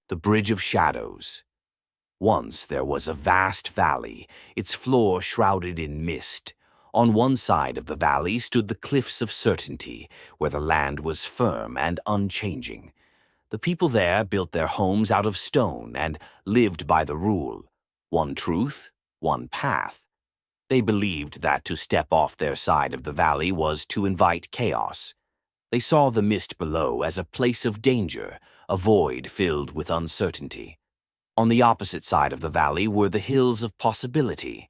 The Bridge of Shadows. Once there was a vast valley, its floor shrouded in mist. On one side of the valley stood the Cliffs of Certainty, where the land was firm and unchanging. The people there built their homes out of stone and lived by the rule: one truth, one path. They believed that to step off their side of the valley was to invite chaos. They saw the mist below as a place of danger, a void filled with uncertainty. On the opposite side of the valley were the hills of possibility.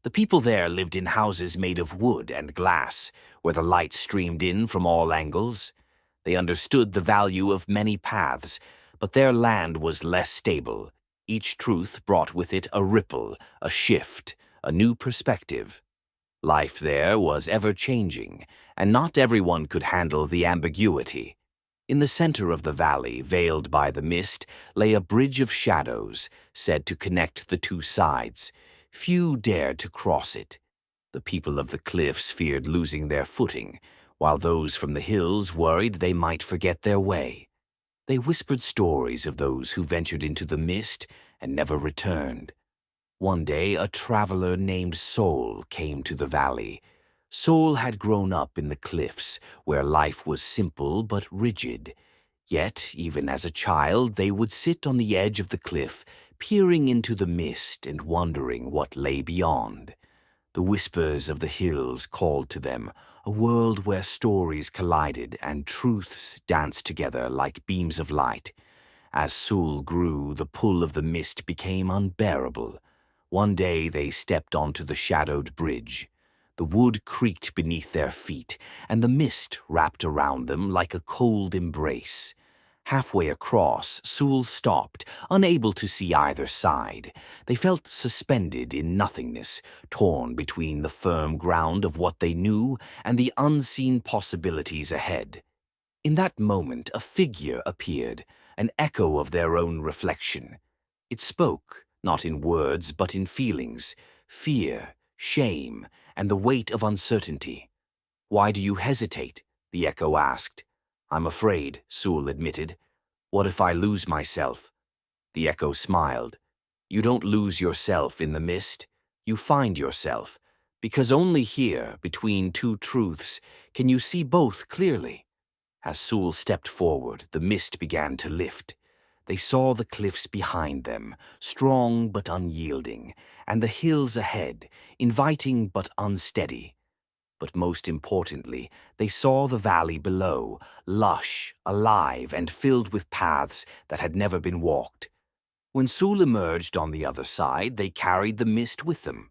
The people there lived in houses made of wood and glass, where the light streamed in from all angles. They understood the value of many paths, but their land was less stable. Each truth brought with it a ripple, a shift, a new perspective. Life there was ever-changing, and not everyone could handle the ambiguity. In the center of the valley, veiled by the mist, lay a bridge of shadows, said to connect the two sides. Few dared to cross it. The people of the cliffs feared losing their footing, while those from the hills worried they might forget their way. They whispered stories of those who ventured into the mist and never returned. One day, a traveler named Soul came to the valley. Soul had grown up in the cliffs, where life was simple but rigid. Yet, even as a child, they would sit on the edge of the cliff, peering into the mist and wondering what lay beyond. The whispers of the hills called to them, a world where stories collided and truths danced together like beams of light. As Soul grew, the pull of the mist became unbearable. One day they stepped onto the shadowed bridge. The wood creaked beneath their feet, and the mist wrapped around them like a cold embrace. Halfway across, Soul stopped, unable to see either side. They felt suspended in nothingness, torn between the firm ground of what they knew and the unseen possibilities ahead. In that moment, a figure appeared, an echo of their own reflection. It spoke, not in words but in feelings, fear, shame, and the weight of uncertainty. "Why do you hesitate?" the echo asked. "I'm afraid," Soul admitted. "What if I lose myself?" The echo smiled. "You don't lose yourself in the mist. You find yourself, because only here, between two truths, can you see both clearly." As Soul stepped forward, the mist began to lift. They saw the cliffs behind them, strong but unyielding, and the hills ahead, inviting but unsteady. But most importantly, they saw the valley below, lush, alive, and filled with paths that had never been walked. When Soul emerged on the other side, they carried the mist with them.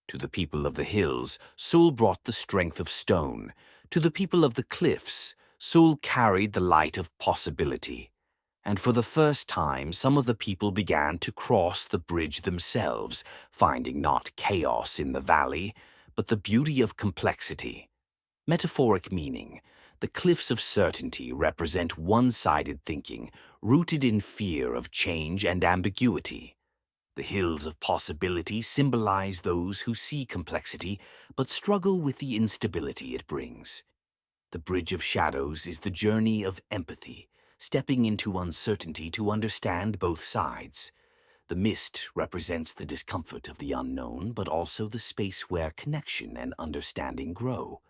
To the people of the hills, Soul brought the strength of stone. To the people of the cliffs, Soul carried the light of possibility. And for the first time, some of the people began to cross the bridge themselves, finding not chaos in the valley, but the beauty of complexity. Metaphoric meaning: the cliffs of certainty represent one-sided thinking, rooted in fear of change and ambiguity. The hills of possibility symbolize those who see complexity, but struggle with the instability it brings. The Bridge of Shadows is the journey of empathy, stepping into uncertainty to understand both sides. The mist represents the discomfort of the unknown, but also the space where connection and understanding grow.